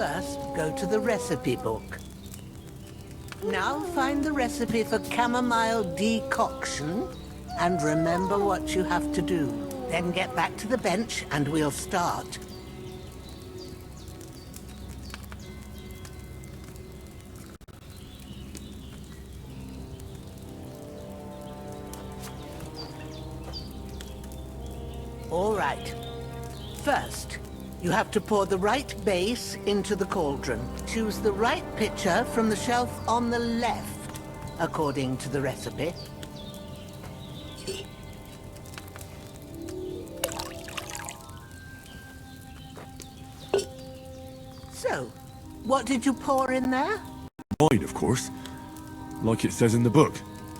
First, go to the recipe book. Now find the recipe for chamomile decoction and remember what you have to do. Then get back to the bench and we'll start. All right. First, you have to pour the right base into the cauldron. Choose the right pitcher from the shelf on the left, according to the recipe. So, what did you pour in there? Wine, of course. Like it says in the book.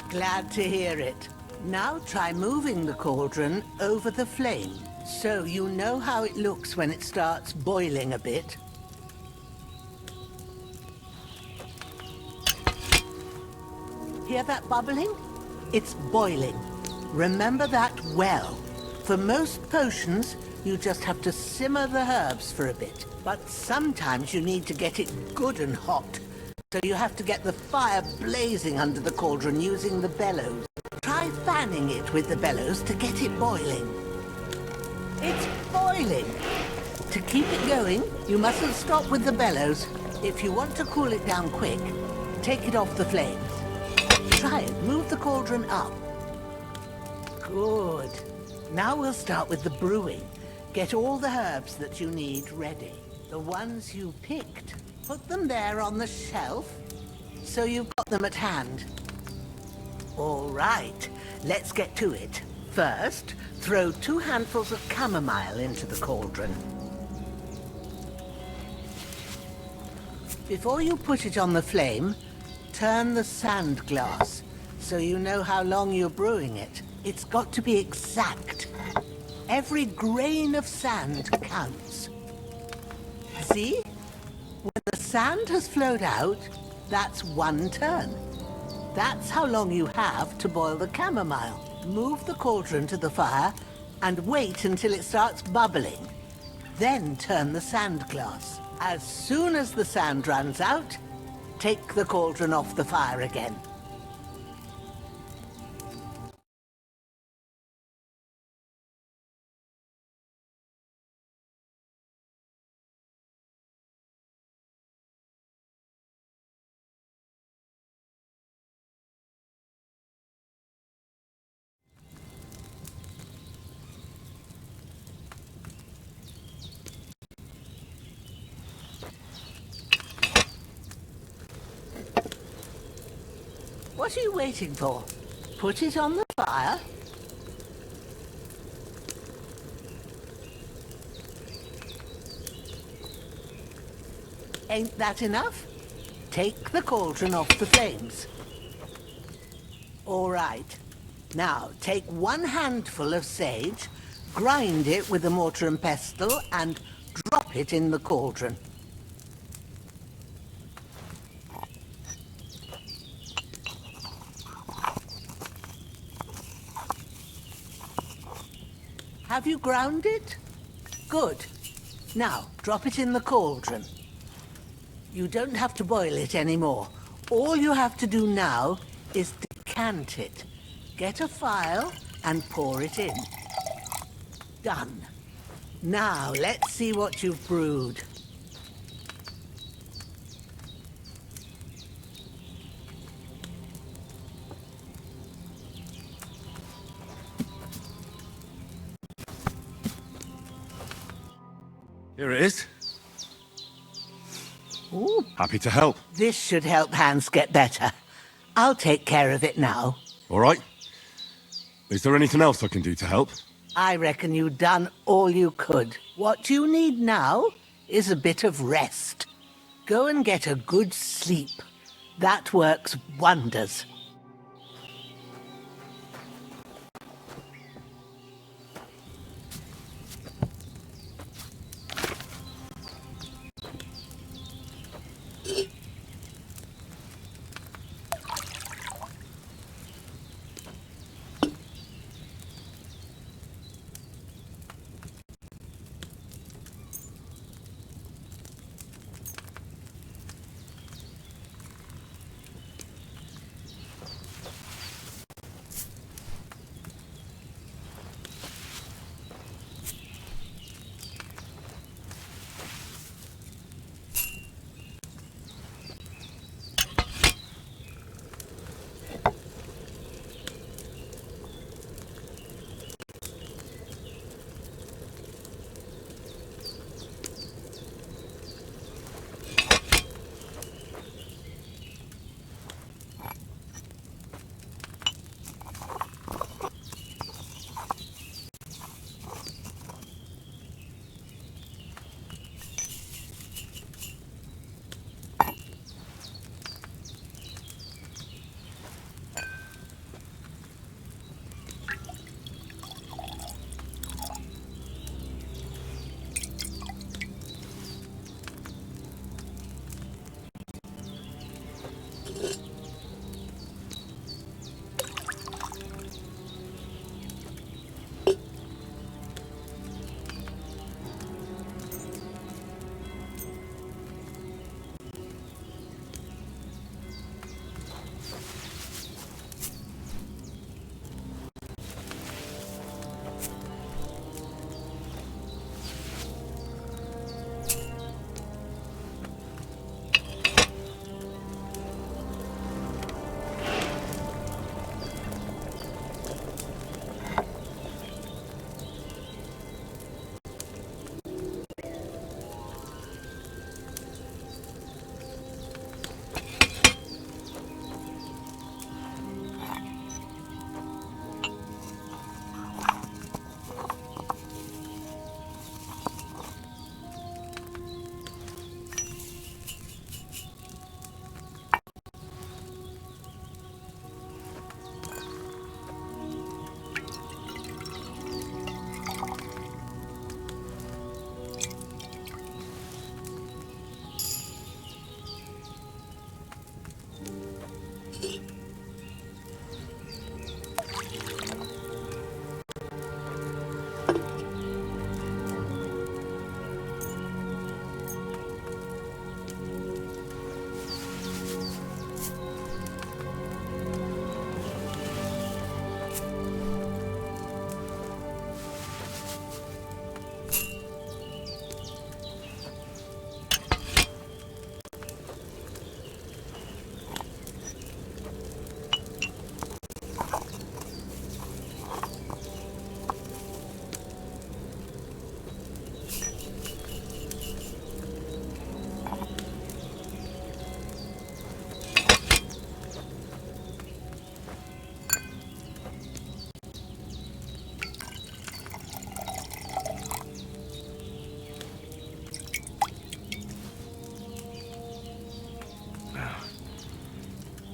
Glad to hear it. Now try moving the cauldron over the flame, so you know how it looks when it starts boiling a bit. Hear that bubbling? It's boiling. Remember that well. For most potions, you just have to simmer the herbs for a bit. But sometimes you need to get it good and hot. So you have to get the fire blazing under the cauldron using the bellows. Try fanning it with the bellows to get it boiling. It's boiling! To keep it going, you mustn't stop with the bellows. If you want to cool it down quick, take it off the flames. Try it. Move the cauldron up. Good. Now we'll start with the brewing. Get all the herbs that you need ready. The ones you picked. Put them there on the shelf, so you've got them at hand. All right, let's get to it. First, throw 2 handfuls of chamomile into the cauldron. Before you put it on the flame, turn the sand glass, so you know how long you're brewing it. It's got to be exact. Every grain of sand counts. See? When the sand has flowed out, that's 1 turn. That's how long you have to boil the chamomile. Move the cauldron to the fire and wait until it starts bubbling. Then turn the sand glass. As soon as the sand runs out, take the cauldron off the fire again. What are you waiting for? Put it on the fire. Ain't that enough? Take the cauldron off the flames. All right. Now, take 1 handful of sage, grind it with a mortar and pestle, and drop it in the cauldron. Have you ground it? Good. Now, drop it in the cauldron. You don't have to boil it anymore. All you have to do now is decant it. Get a phial and pour it in. Done. Now, let's see what you've brewed. Here it is. Ooh, Happy to help. this should help Hans get better. I'll take care of it now. All right. Is there anything else I can do to help? I reckon you've done all you could. What you need now is a bit of rest. Go and get a good sleep. That works wonders.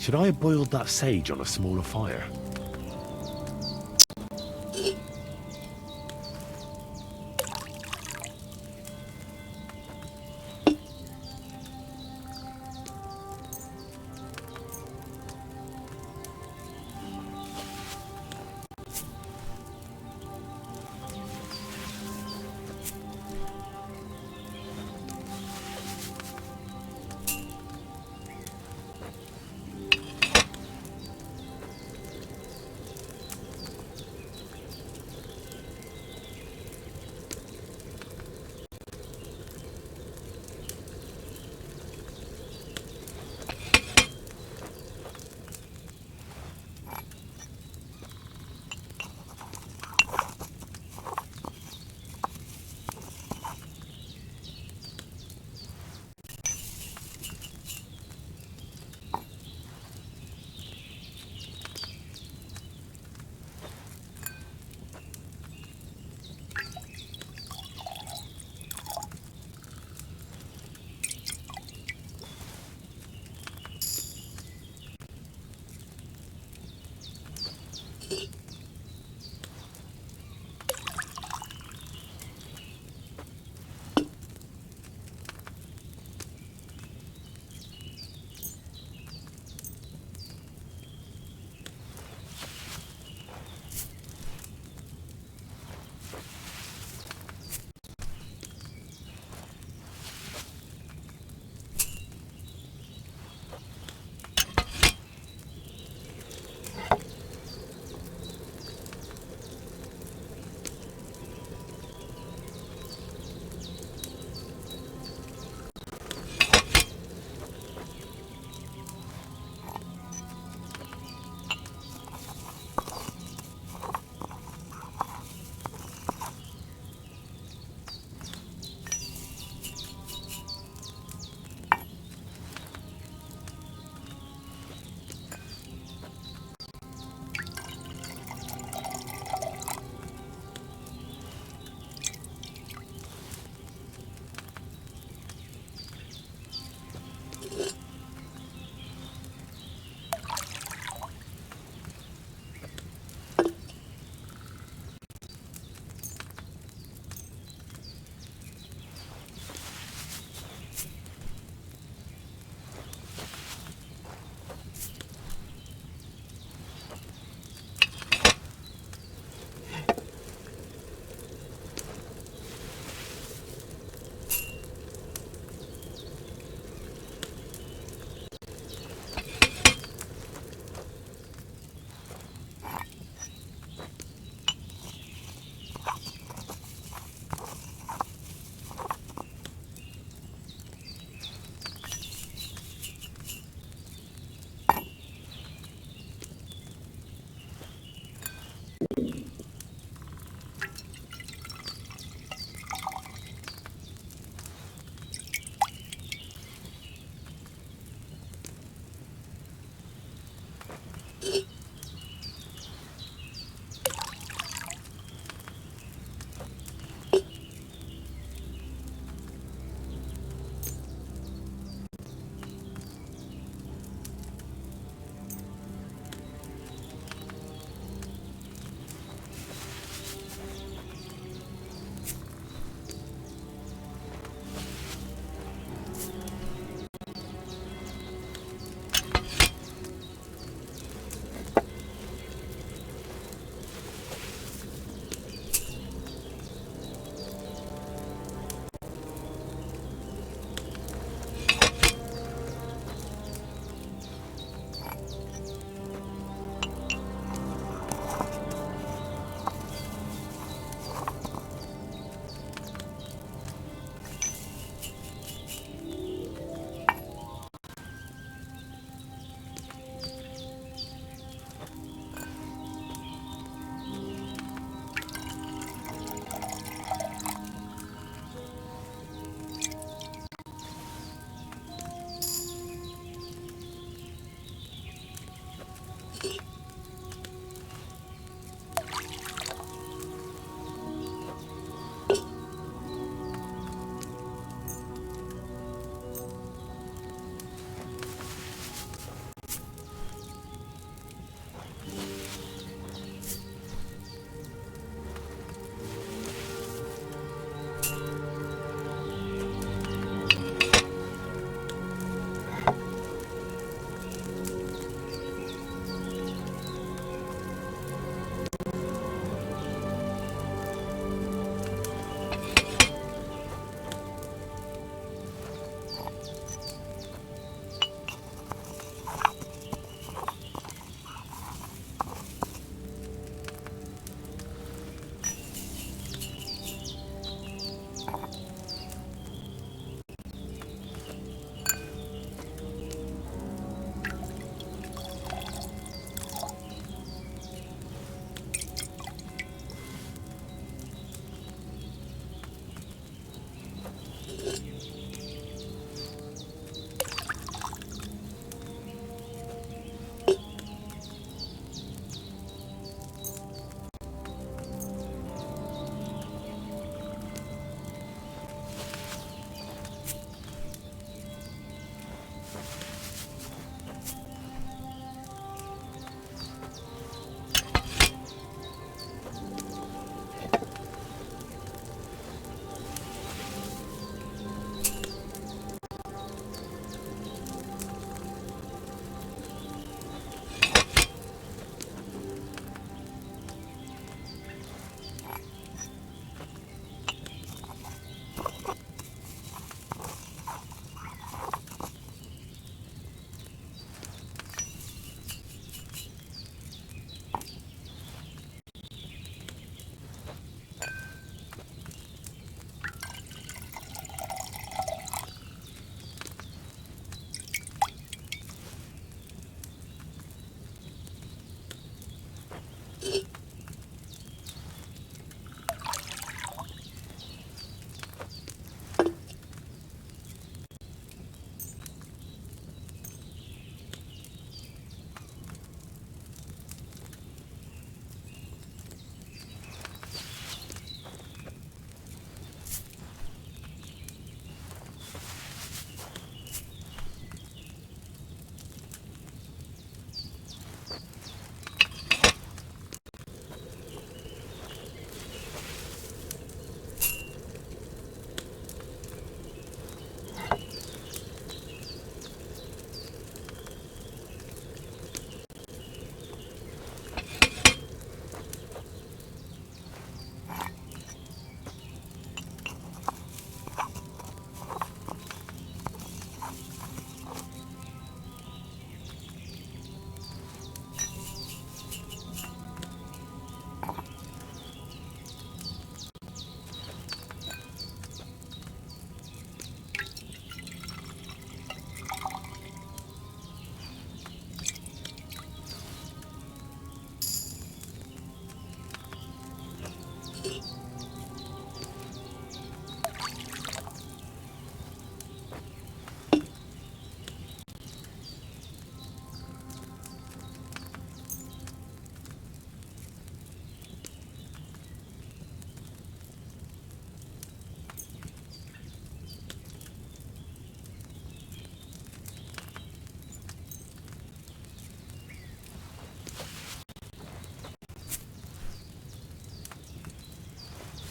Should I have boiled that sage on a smaller fire?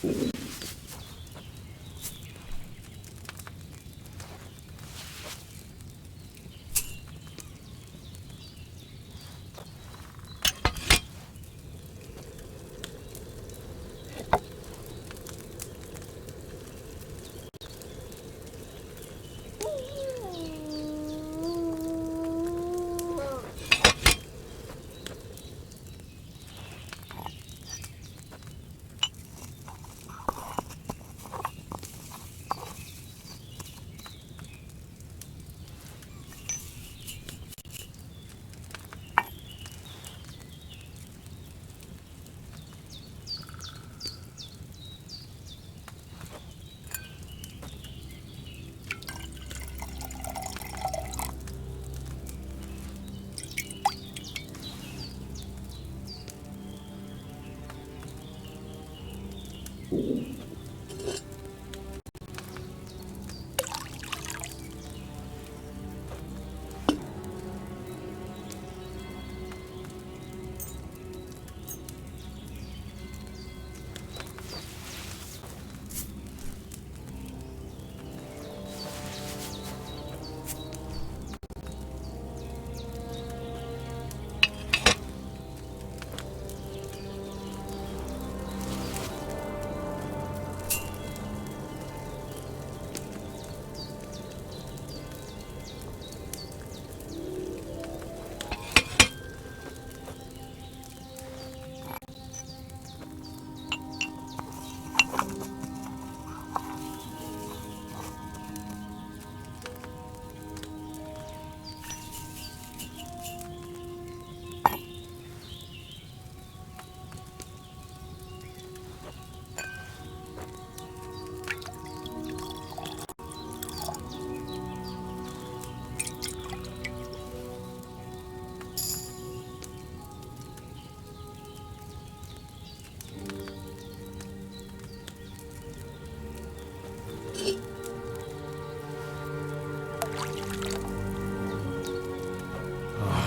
I'm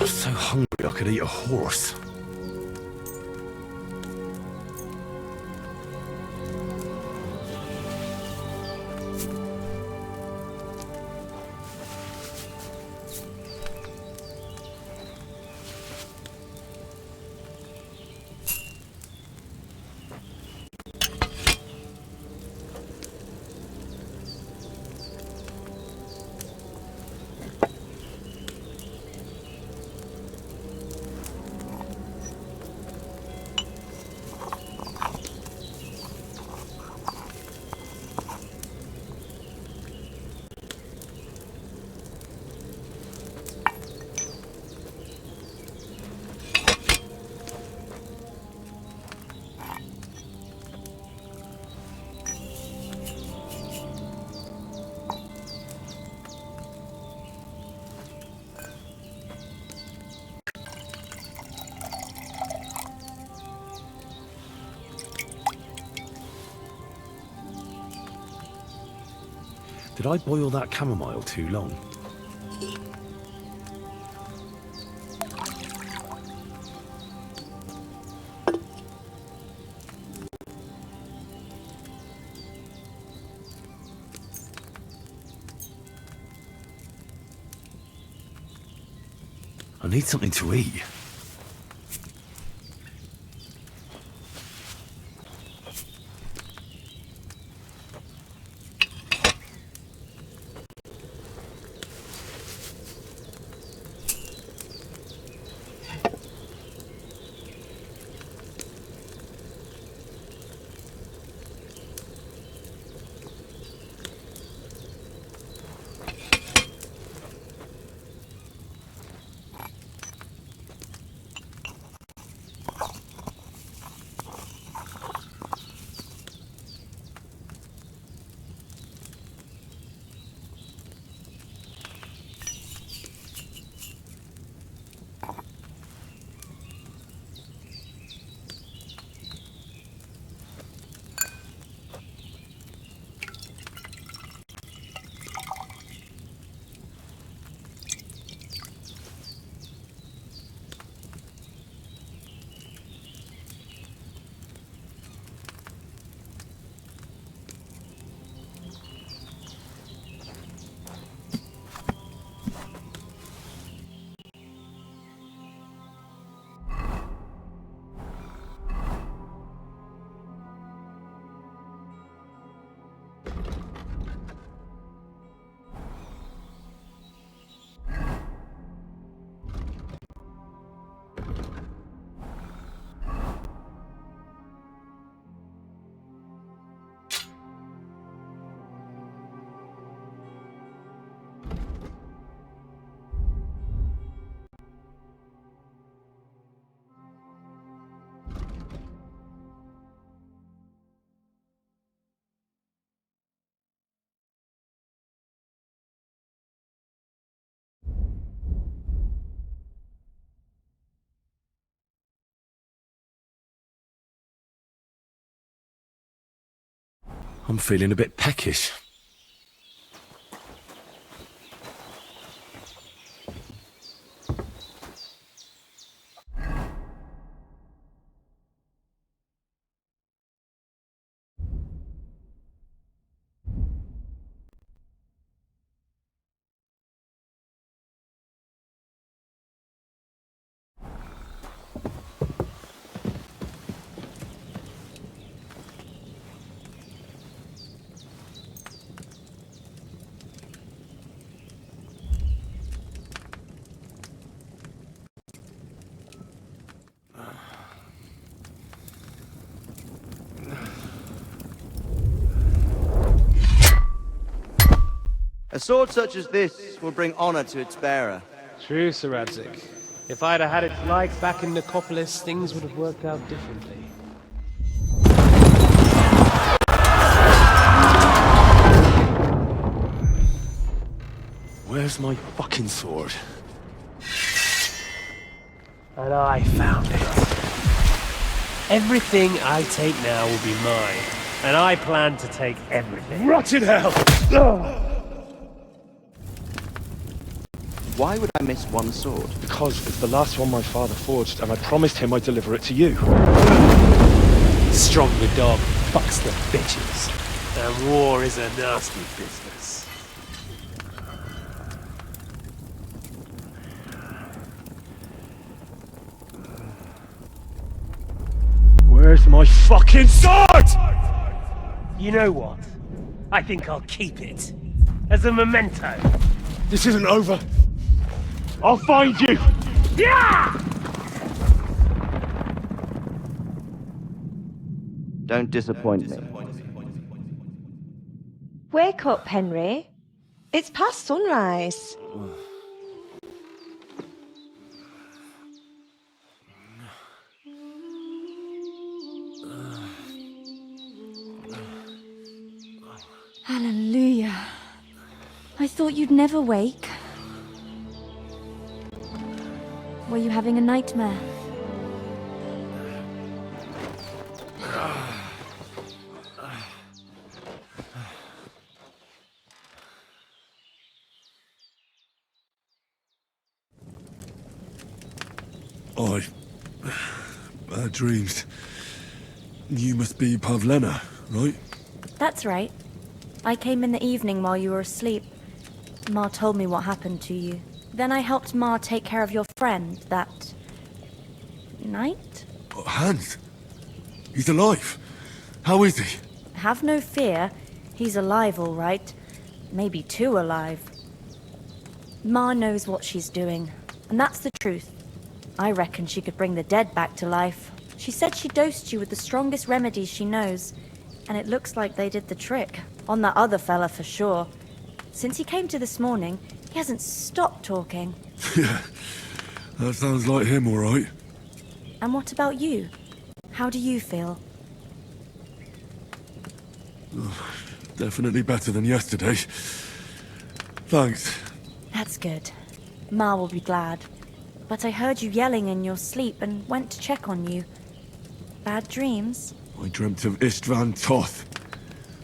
so hungry I could eat a horse. Did I boil that chamomile too long? I need something to eat. I'm feeling a bit peckish. A sword such as this will bring honor to its bearer. True, Sir Radzik. If I'd have had its like back in Necropolis, things would have worked out differently. Where's my fucking sword? And I found it. Everything I take now will be mine, and I plan to take everything. Rotted hell! Why would I miss one sword? Because it's the last one my father forged, and I promised him I'd deliver it to you. Strong the dog, fucks the bitches. And war is a nasty business. Where's my fucking sword? You know what? I think I'll keep it. As a memento. This isn't over. I'll find you! Yeah! Don't disappoint me. Wake up, Henry. It's past sunrise. Hallelujah. I thought you'd never wake. Were you having a nightmare? Bad dreams. You must be Pavlena, right? That's right. I came in the evening while you were asleep. Ma told me what happened to you. Then I helped Ma take care of your friend that night? Hans? He's alive. How is he? Have no fear. He's alive, all right. Maybe too alive. Ma knows what she's doing, and that's the truth. I reckon she could bring the dead back to life. She said she dosed you with the strongest remedies she knows, and it looks like they did the trick. On that other fella for sure. Since he came to this morning, he hasn't stopped talking. Yeah, that sounds like him, all right. And what about you? How do you feel? Definitely better than yesterday. Thanks. That's good. Ma will be glad. But I heard you yelling in your sleep and went to check on you. Bad dreams? I dreamt of Istvan Toth,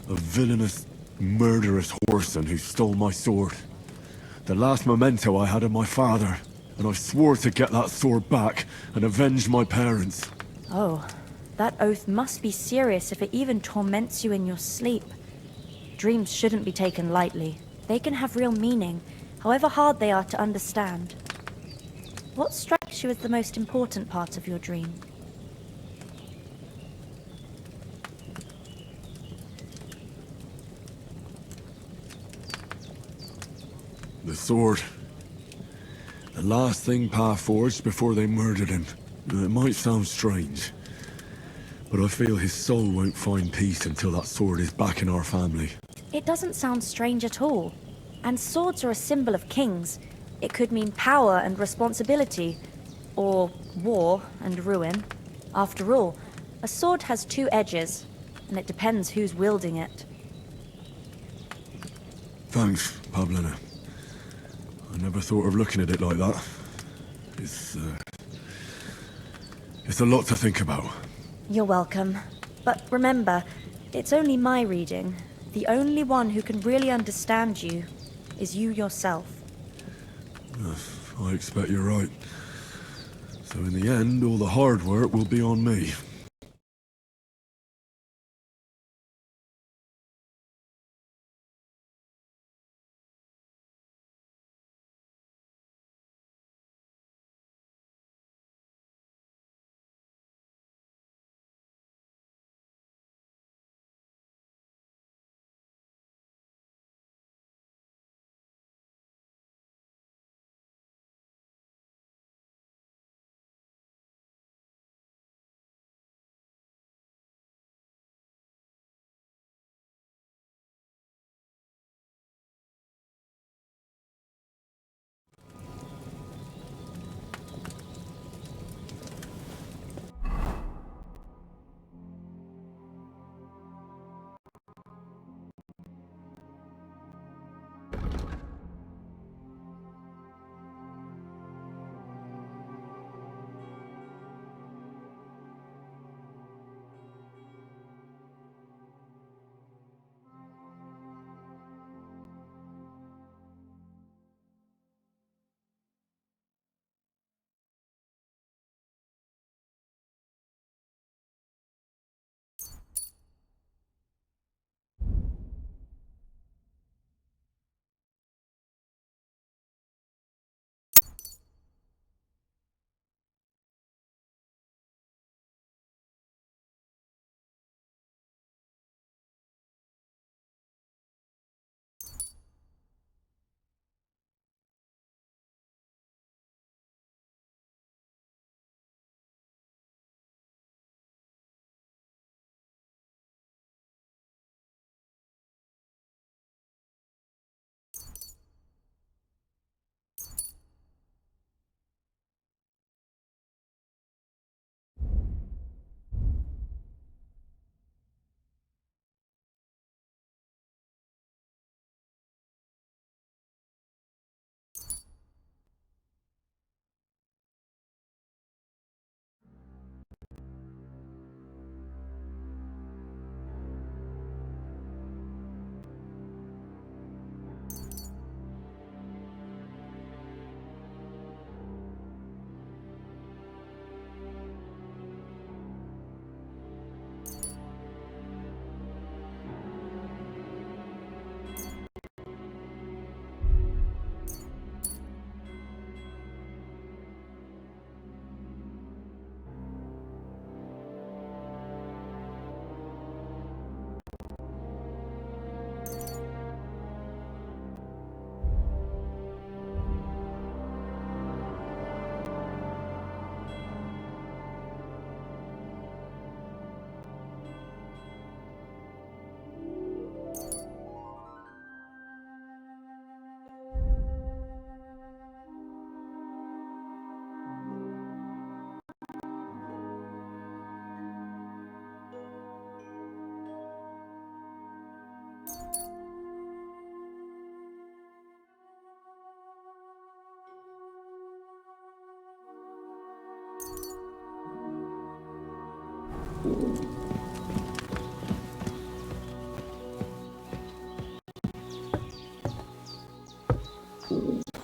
a villainous, murderous whoreson who stole my sword. The last memento I had of my father, and I swore to get that sword back and avenge my parents. Oh, that oath must be serious if it even torments you in your sleep. Dreams shouldn't be taken lightly. They can have real meaning, however hard they are to understand. What strikes you as the most important part of your dream? The sword. The last thing Pa forged before they murdered him. It might sound strange, but I feel his soul won't find peace until that sword is back in our family. It doesn't sound strange at all. And swords are a symbol of kings. It could mean power and responsibility, or war and ruin. After all, a sword has two edges, and it depends who's wielding it. Thanks, Pavlena. I never thought of looking at it like that. It's a lot to think about. You're welcome. But remember, It's only my reading. The only one who can really understand you is you yourself. I expect you're right. So in the end, all the hard work will be on me.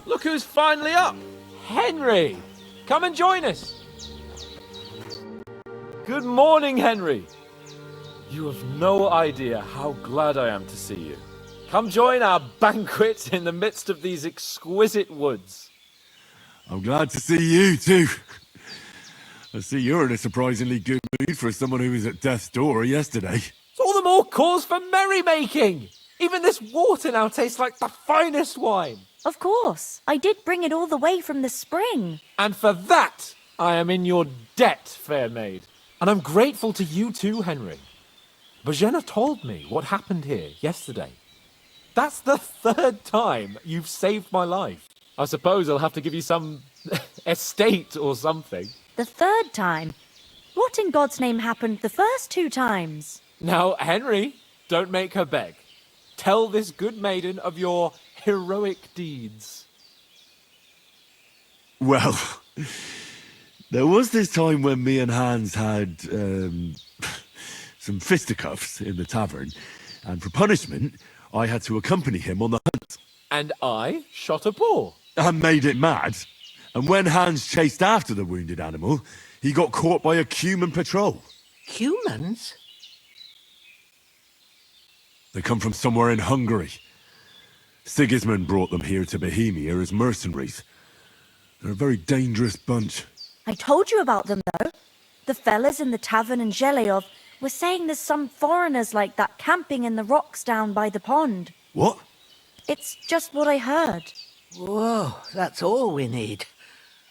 Look who's finally up! Henry! Come and join us! Good morning, Henry! You have no idea how glad I am to see you. Come join our banquet in the midst of these exquisite woods. I'm glad to see you too. I see you're in a surprisingly good mood for someone who was at death's door yesterday. It's all the more cause for merrymaking! Even this water now tastes like the finest wine. Of course. I did bring it all the way from the spring. And for that, I am in your debt, fair maid. And I'm grateful to you too, Henry. Bajena told me what happened here yesterday. That's the third time you've saved my life. I suppose I'll have to give you some estate or something. The third time? What in God's name happened the first 2 times? Now, Henry, don't make her beg. Tell this good maiden of your heroic deeds. Well, there was this time when me and Hans had, some fisticuffs in the tavern, and for punishment, I had to accompany him on the hunt. And I shot a boar. And made it mad. And when Hans chased after the wounded animal, he got caught by a human patrol. Humans? They come from somewhere in Hungary. Sigismund brought them here to Bohemia as mercenaries. They're a very dangerous bunch. I told you about them, though. The fellas in the tavern in Zheleov were saying there's some foreigners like that camping in the rocks down by the pond. What? It's just what I heard. Whoa, that's all we need.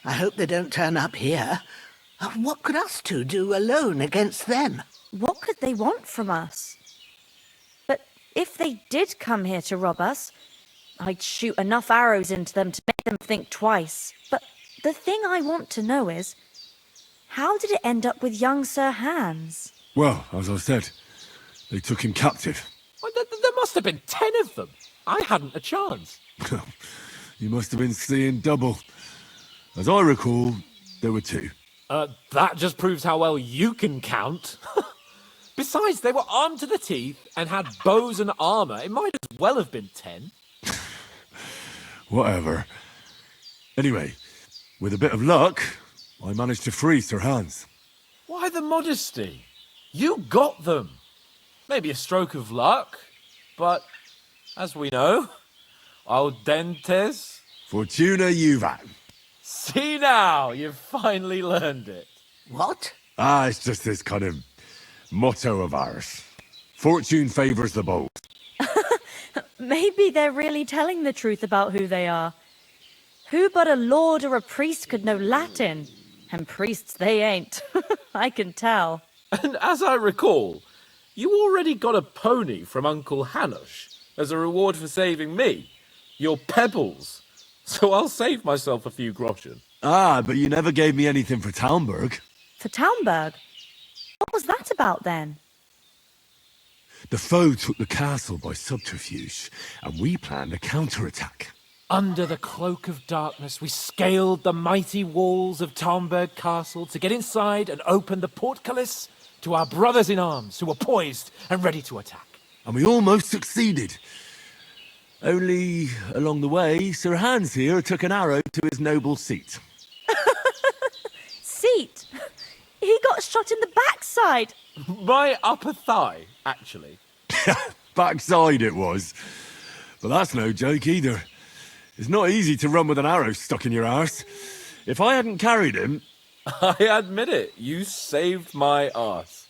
I hope they don't turn up here. What could us two do alone against them? What could they want from us? But if they did come here to rob us, I'd shoot enough arrows into them to make them think twice. But the thing I want to know is, how did it end up with young Sir Hans? Well, as I said, they took him captive. Well, there must have been 10 of them. I hadn't a chance. You must have been seeing double. As I recall, there were 2. That just proves how well you can count. Besides, they were armed to the teeth and had bows and armor. It might as well have been 10. Whatever. Anyway, with a bit of luck, I managed to free Sir Hans. Why the modesty? You got them. Maybe a stroke of luck, but as we know, audentes. Fortuna juvat. See now, you've finally learned it. What? It's just this kind of motto of ours. Fortune favours the bold. Maybe they're really telling the truth about who they are. Who but a lord or a priest could know Latin? And priests they ain't. I can tell. And as I recall, you already got a pony from Uncle Hanush as a reward for saving me. Your pebbles. So I'll save myself a few groschen. But you never gave me anything for Talmberg. For Talmberg? What was that about then? The foe took the castle by subterfuge, and we planned a counterattack. Under the cloak of darkness, we scaled the mighty walls of Talmberg Castle to get inside and open the portcullis to our brothers in arms who were poised and ready to attack. And we almost succeeded. Only, along the way, Sir Hans here took an arrow to his noble seat. Seat? He got shot in the backside. My upper thigh, actually. Backside it was. But that's no joke either. It's not easy to run with an arrow stuck in your arse. If I hadn't carried him... I admit it, you saved my arse.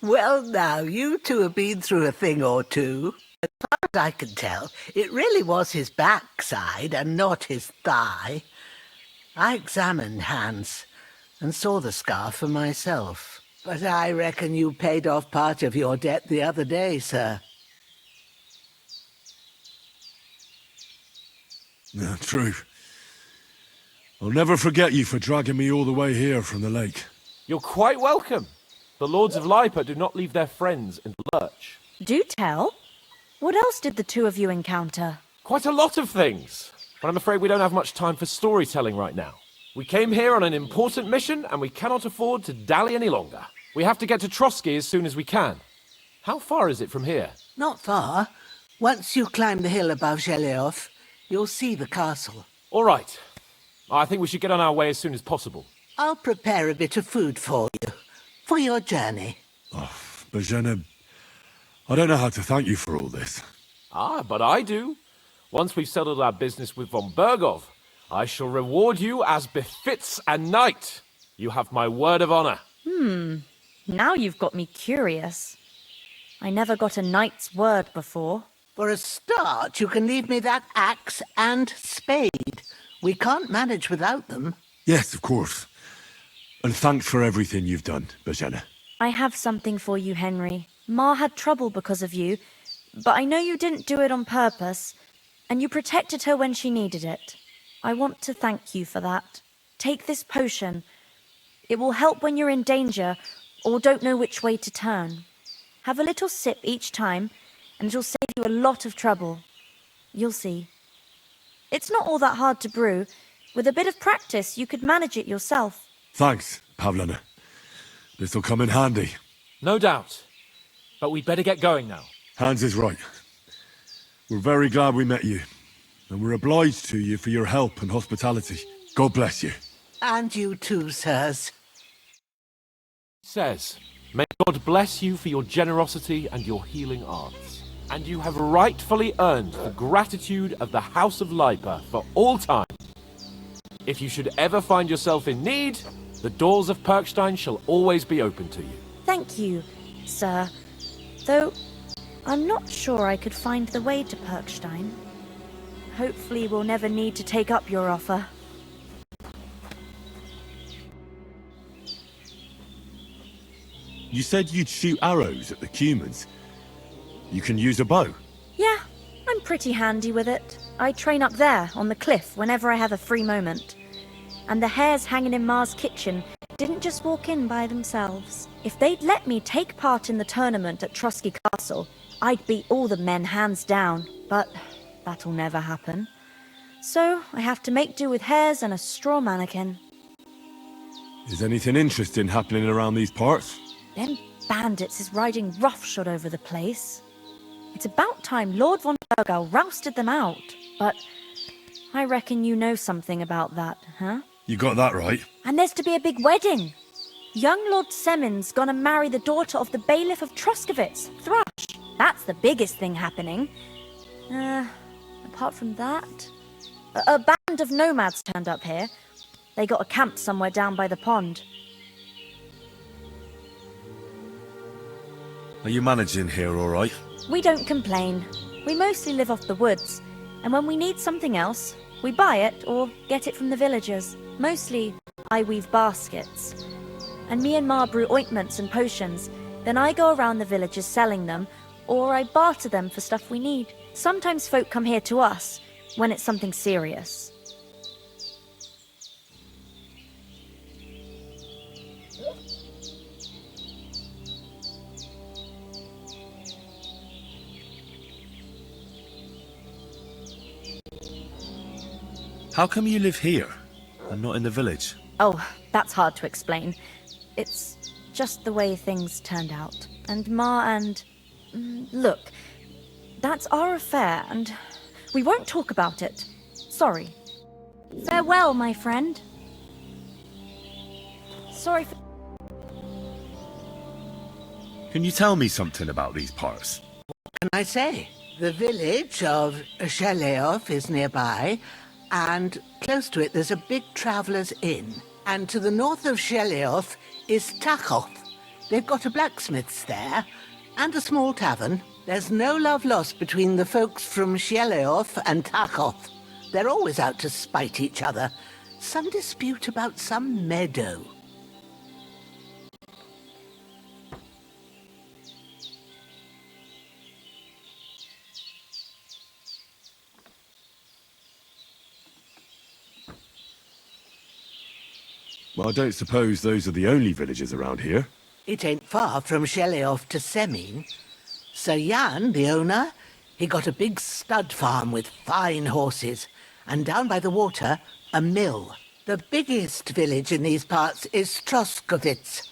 Well, now, you two have been through a thing or two. As far as I can tell, it really was his backside and not his thigh. I examined Hans and saw the scar for myself. But I reckon you paid off part of your debt the other day, sir. No, true. I'll never forget you for dragging me all the way here from the lake. You're quite welcome. The Lords of Lipa do not leave their friends in the lurch. Do tell. What else did the two of you encounter? Quite a lot of things. But I'm afraid we don't have much time for storytelling right now. We came here on an important mission, and we cannot afford to dally any longer. We have to get to Trotsky as soon as we can. How far is it from here? Not far. Once you climb the hill above Zheleov, you'll see the castle. All right. I think we should get on our way as soon as possible. I'll prepare a bit of food for you, for your journey. Bozhena, I don't know how to thank you for all this. But I do. Once we've settled our business with von Bergov, I shall reward you as befits a knight. You have my word of honor. Now you've got me curious. I never got a knight's word before. For a start, you can leave me that axe and spade. We can't manage without them. Yes, of course. And thanks for everything you've done, Bozhena. I have something for you, Henry. Ma had trouble because of you, but I know you didn't do it on purpose, and you protected her when she needed it. I want to thank you for that. Take this potion. It will help when you're in danger or don't know which way to turn. Have a little sip each time, and it'll save you a lot of trouble. You'll see. It's not all that hard to brew. With a bit of practice, you could manage it yourself. Thanks, Pavlina. This'll come in handy. No doubt. But we'd better get going now. Hans is right. We're very glad we met you. And we're obliged to you for your help and hospitality. God bless you. And you too, sirs. Says, may God bless you for your generosity and your healing arts. And you have rightfully earned the gratitude of the House of Lipa for all time. If you should ever find yourself in need, the doors of Perkstein shall always be open to you. Thank you, sir. Though, I'm not sure I could find the way to Perkstein. Hopefully we'll never need to take up your offer. You said you'd shoot arrows at the Cumans. You can use a bow. Yeah, I'm pretty handy with it. I train up there, on the cliff, whenever I have a free moment. And the hares hanging in Ma's kitchen didn't just walk in by themselves. If they'd let me take part in the tournament at Trusky Castle, I'd beat all the men hands down, but that'll never happen. So I have to make do with hares and a straw mannequin. Is anything interesting happening around these parts? Them bandits is riding roughshod over the place. It's about time Lord von Burgau rousted them out. But I reckon you know something about that, huh? You got that right. And there's to be a big wedding. Young Lord Semin's gonna marry the daughter of the bailiff of Troskovitz, Thrush. That's the biggest thing happening. Apart from that... A band of nomads turned up here. They got a camp somewhere down by the pond. Are you managing here all right? We don't complain. We mostly live off the woods. And when we need something else, we buy it or get it from the villagers. Mostly, I weave baskets. And me and Ma brew ointments and potions. Then I go around the villages selling them, or I barter them for stuff we need. Sometimes folk come here to us, when it's something serious. How come you live here, and not in the village? Oh, that's hard to explain. It's just the way things turned out. And Ma and... Look, that's our affair, and we won't talk about it. Sorry. Farewell, my friend. Sorry for... Can you tell me something about these parts? What can I say? The village of Sheleov is nearby, and close to it there's a big traveller's inn. And to the north of Sheleov is Tachov. They've got a blacksmith's there, and a small tavern. There's no love lost between the folks from Sheleov and Tachov. They're always out to spite each other. Some dispute about some meadow. Well, I don't suppose those are the only villages around here. It ain't far from Sheleov to Semin. Sir Jan, the owner, he got a big stud farm with fine horses, and down by the water, a mill. The biggest village in these parts is Troskovitz,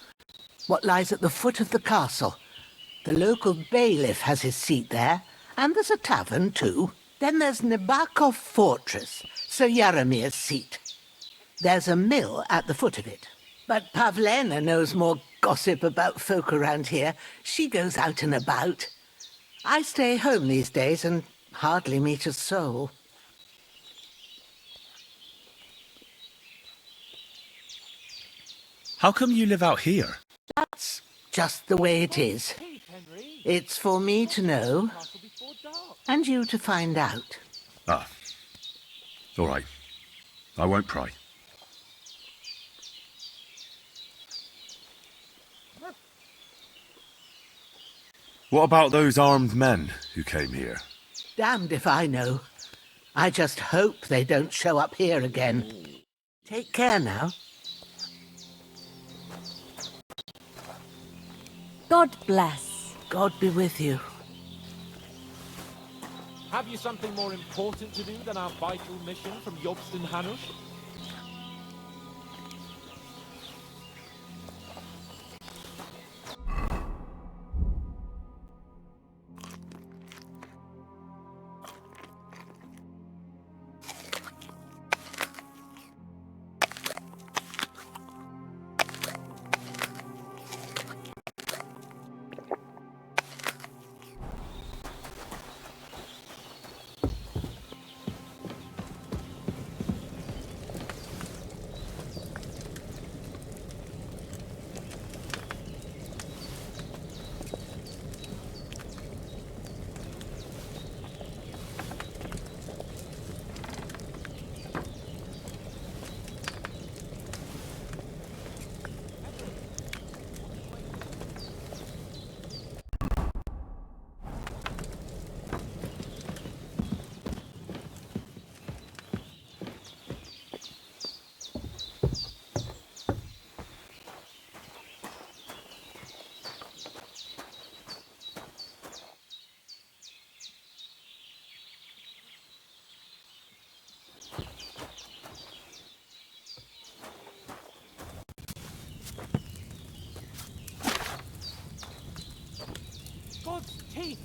what lies at the foot of the castle. The local bailiff has his seat there, and there's a tavern too. Then there's Nebakov Fortress, Sir Yaromir's seat. There's a mill at the foot of it. But Pavlena knows more gossip about folk around here. She goes out and about. I stay home these days and hardly meet a soul. How come you live out here? That's just the way it is. It's for me to know, and you to find out. Ah. All right. I won't pry. What about those armed men who came here? Damned if I know. I just hope they don't show up here again. Take care now. God bless. God be with you. Have you something more important to do than our vital mission from Jobst and Hanush?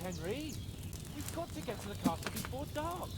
Henry! We've got to get to the castle before dark.